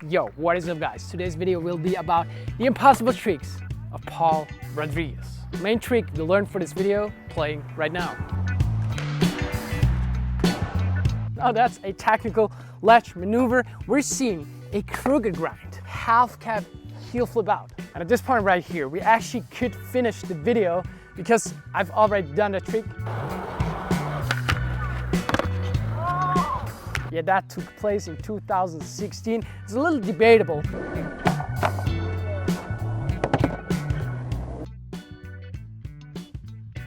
Yo, what is up guys? Today's video will be about the impossible tricks of Paul Rodriguez. The main trick you'll learn for this video playing right now. Now that's a technical ledge maneuver. We're seeing a crooked grind, half cab heel flip out. And at this point right here, we actually could finish the video because I've already done the trick. Yeah, that took place in 2016. It's a little debatable.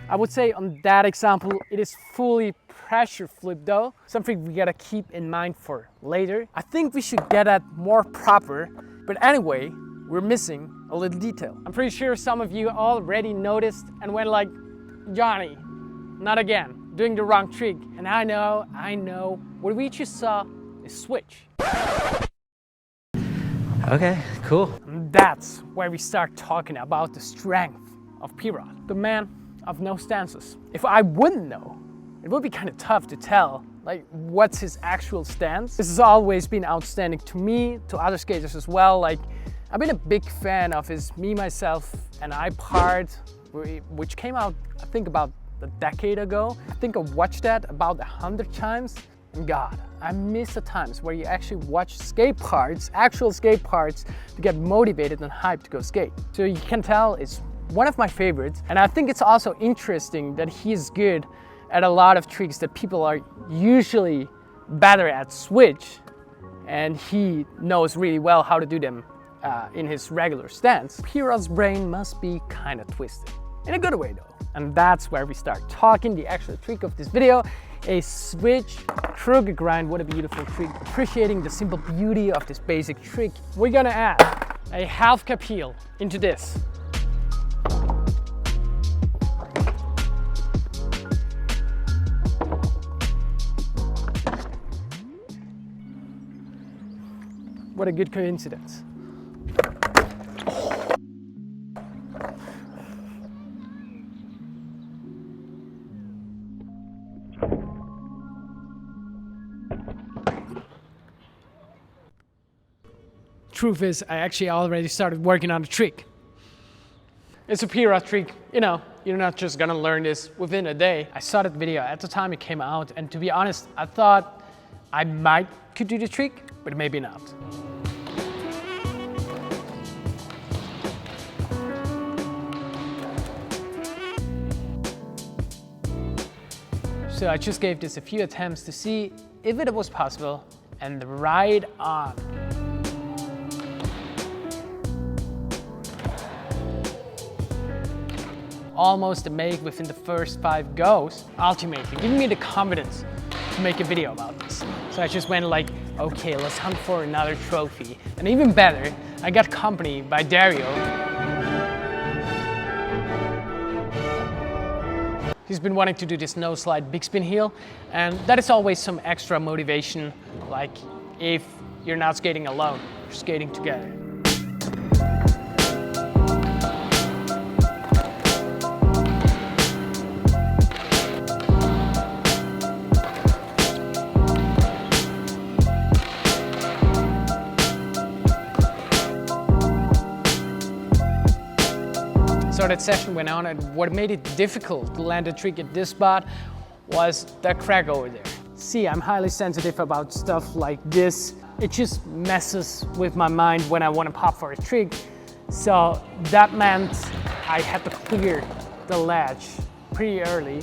I would say on that example, it is fully pressure flip though. Something we gotta keep in mind for later. I think we should get that more proper, but anyway, we're missing a little detail. I'm pretty sure some of you already noticed and went like, Johnny, not again. Doing the wrong trick. And I know, what we just saw is switch. Okay, cool. And that's where we start talking about the strength of P-Rod, the man of no stances. If I wouldn't know, it would be kind of tough to tell, like, what's his actual stance. This has always been outstanding to me, to other skaters as well. Like, I've been a big fan of his Me, Myself, and I part, which came out, I think, about a decade ago. I think I watched that about 100 times. And God, I miss the times where you actually watch skate parts, actual skate parts, to get motivated and hyped to go skate. So you can tell it's one of my favorites. And I think it's also interesting that he's good at a lot of tricks that people are usually better at switch. And he knows really well how to do them in his regular stance. P-Rod's brain must be kind of twisted. In a good way though. And that's where we start talking the actual trick of this video, a switch crooked grind. What a beautiful trick. Appreciating the simple beauty of this basic trick. We're gonna add a half cap heel into this. What a good coincidence. Truth is, I actually already started working on the trick. It's a P-Rod trick, you know, you're not just gonna learn this within a day. I saw that video at the time it came out, and to be honest, I thought I could do the trick, but maybe not. So I just gave this a few attempts to see if it was possible, and right on. Almost a make within the first 5 goes, ultimately giving me the confidence to make a video about this. So I just went like, okay, let's hunt for another trophy. And even better, I got company by Dario. He's been wanting to do this no slide big spin heel, and that is always some extra motivation, like if you're not skating alone, you're skating together. So that session went on, and what made it difficult to land a trick at this spot was that crack over there. See, I'm highly sensitive about stuff like this. It just messes with my mind when I want to pop for a trick. So that meant I had to clear the ledge pretty early.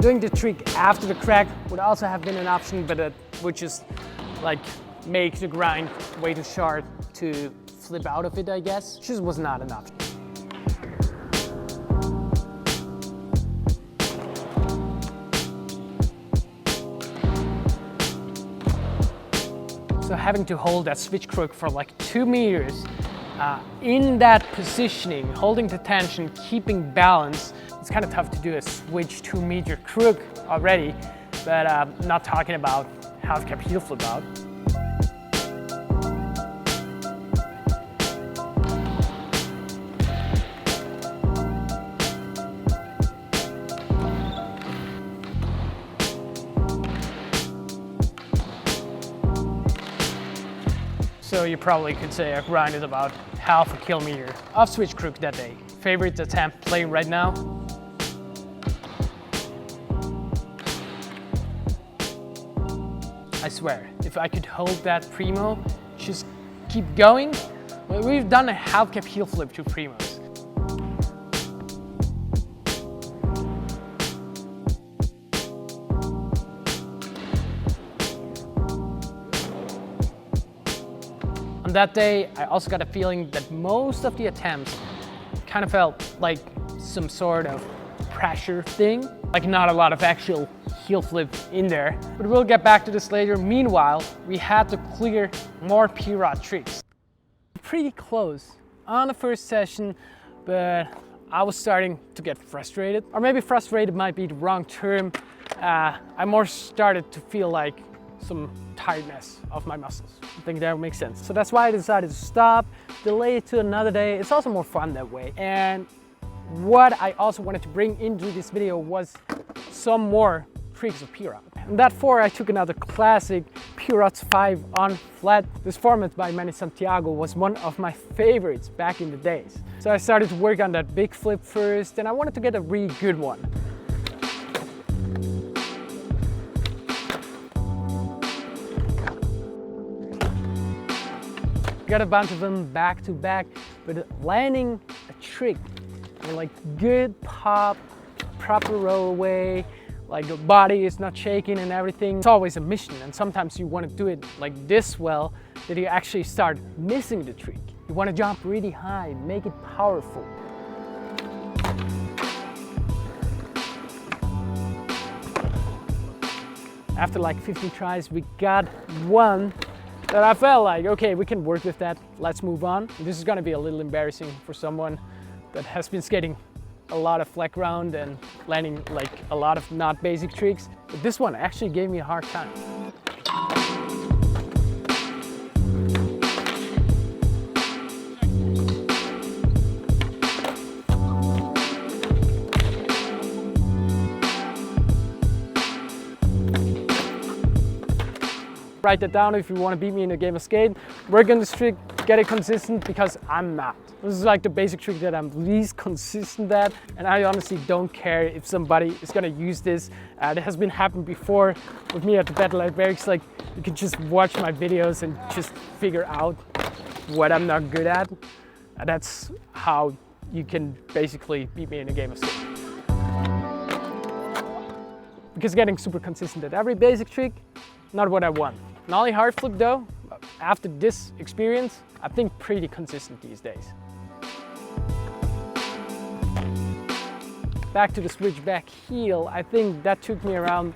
Doing the trick after the crack would also have been an option, but it would just like make the grind way too short to flip out of it, I guess. Just was not an option. So having to hold that switch crook for like 2 meters in that positioning, holding the tension, keeping balance, it's kind of tough to do a switch 2 meter crook already, but not talking about half cap heel flip out. So you probably could say I grinded about half a kilometer of switch crook that day. Favorite attempt playing right now? I swear, if I could hold that primo, just keep going. Well, we've done a half cap heel flip to primos. On that day, I also got a feeling that most of the attempts kind of felt like some sort of pressure thing, like not a lot of actual heel flip in there, but we'll get back to this later. Meanwhile, we had to clear more P-Rod tricks. Pretty close on the first session, but I was starting to get frustrated, or maybe frustrated might be the wrong term. I more started to feel like some tiredness of my muscles. I think that makes sense. So that's why I decided to stop, delay it to another day. It's also more fun that way. And what I also wanted to bring into this video was some more tricks of P-Rod. And therefore I took another classic P-Rod 5 on flat. This format by Manny Santiago was one of my favorites back in the days. So I started to work on that big flip first, and I wanted to get a really good one. Got a bunch of them back to back, but landing a trick with like good pop, proper roll away, like the body is not shaking and everything. It's always a mission, and sometimes you want to do it like this well that you actually start missing the trick. You want to jump really high, make it powerful. After like 15 tries, we got one that I felt like, okay, we can work with that, let's move on. This is gonna be a little embarrassing for someone that has been skating a lot of Flatground and landing like a lot of not basic tricks. But this one actually gave me a hard time. Write that down if you want to beat me in a game of skate. Work on this trick, get it consistent, because I'm not. This is like the basic trick that I'm least consistent at, and I honestly don't care if somebody is gonna use this. It has been happened before with me at the Battle at Barracks. Like, you can just watch my videos and just figure out what I'm not good at. That's how you can basically beat me in a game of skate. Because getting super consistent at every basic trick, not what I want. Nollie hard flip though, after this experience, I think pretty consistent these days. Back to the switchback heel, I think that took me around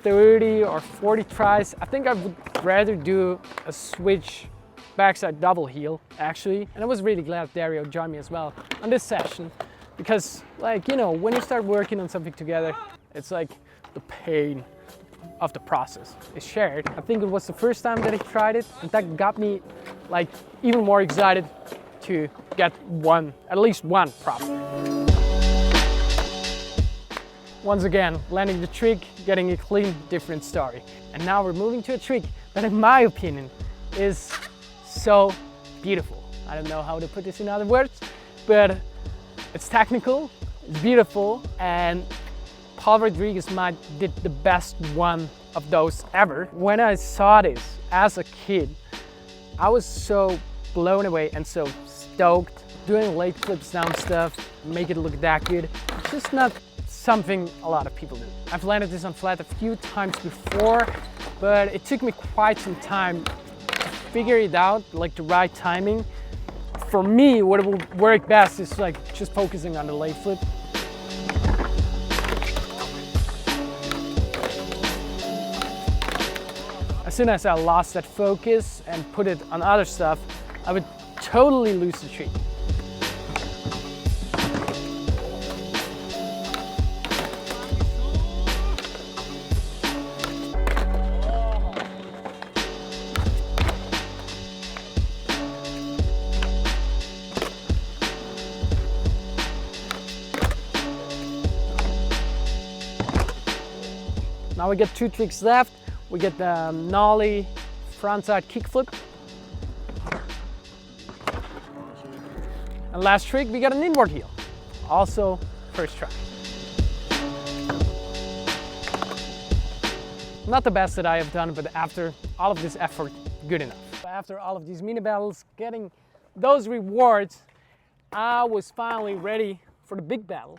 30 or 40 tries. I think I would rather do a switch backside double heel, actually. And I was really glad Dario joined me as well on this session, because, like, you know, when you start working on something together, it's like the pain of the process is shared. I think it was the first time that he tried it, and that got me like even more excited to get at least one prop. Once again, landing the trick, getting it clean, different story. And now we're moving to a trick that, in my opinion, is so beautiful. I don't know how to put this in other words, but it's technical, it's beautiful, and Paul Rodriguez did the best one of those ever. When I saw this as a kid, I was so blown away and so stoked. Doing late flips down stuff, make it look that good, it's just not something a lot of people do. I've landed this on flat a few times before, but it took me quite some time to figure it out, like the right timing. For me, what will work best is like just focusing on the late flip. As soon as I lost that focus and put it on other stuff, I would totally lose the trick. Now we get two tricks left. We get the nollie frontside kickflip And last trick, we got an inward heel. Also first try. Not the best that I have done, but after all of this effort, good enough. After all of these mini battles, getting those rewards, I was finally ready for the big battle.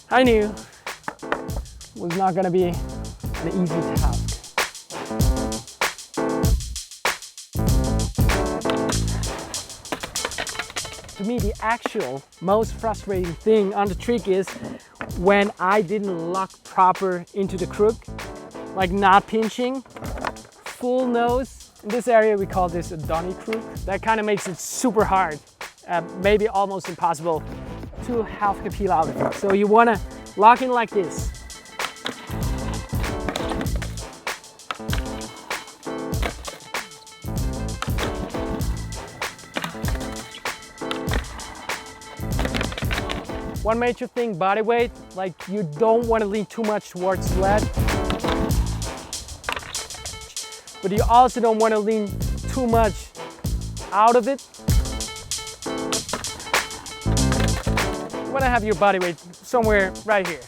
I knew it was not gonna be an easy task. To me, the actual most frustrating thing on the trick is when I didn't lock proper into the crook, like not pinching, full nose. In this area, we call this a Jonny crook. That kind of makes it super hard, maybe almost impossible to half peel out of it. So you want to lock in like this. One major thing, body weight, like you don't want to lean too much towards the ledge, but you also don't want to lean too much out of it. You want to have your body weight somewhere right here.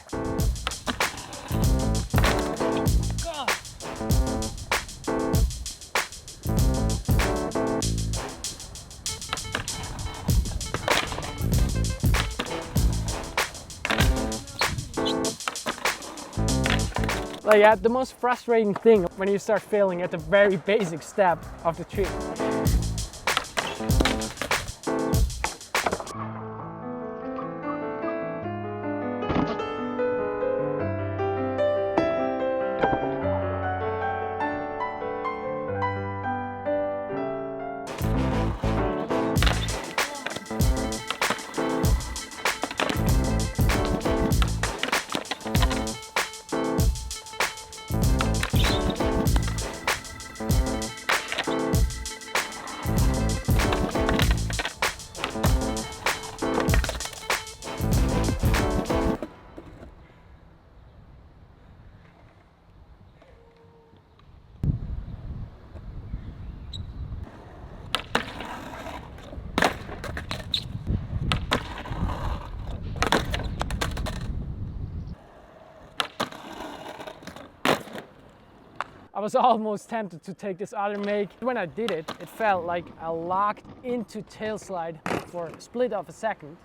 Like, yeah, the most frustrating thing when you start failing at the very basic step of the trick. I was almost tempted to take this other make. When I did it, it felt like I locked into tail slide for a split of a second.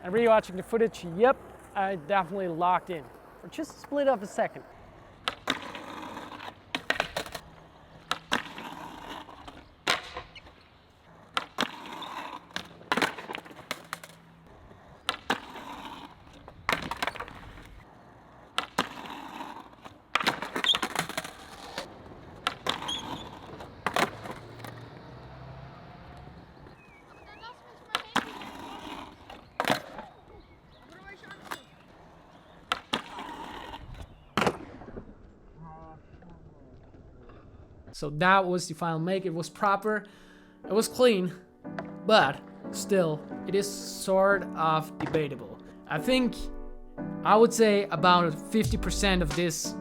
And rewatching the footage, yep, I definitely locked in for just a split of a second. So that was the final make. It was proper, it was clean, but still, it is sort of debatable. I think I would say about 50% of this,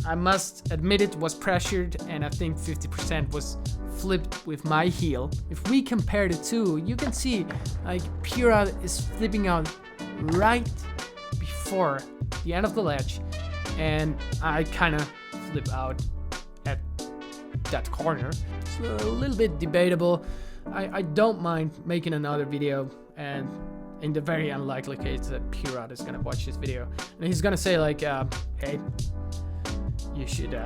I must admit it, was pressured, and I think 50% was flipped with my heel. If we compare the two, you can see like Pura is flipping out right before the end of the ledge, and I kind of flip out at that corner. It's a little bit debatable. I don't mind making another video, and in the very unlikely case that Pura is gonna watch this video and he's gonna say like, hey, you should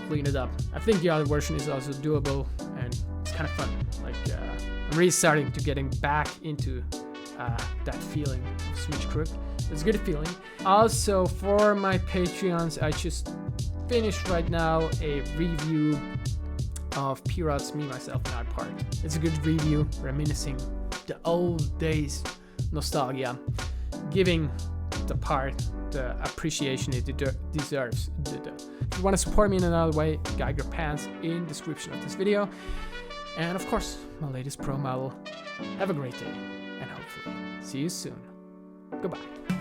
clean it up. I think the other version is also doable, and it's kind of fun. Like I'm really starting to getting back into that feeling of switch crook. It's a good feeling. Also, for my Patreons, I just finished right now a review of Pura's Me, Myself, and I part. It's a good review, reminiscing the old days nostalgia, giving the part the appreciation it deserves. If you want to support me in another way, Geiger Pants in description of this video. And of course, my latest pro model. Have a great day, and hopefully see you soon. Goodbye.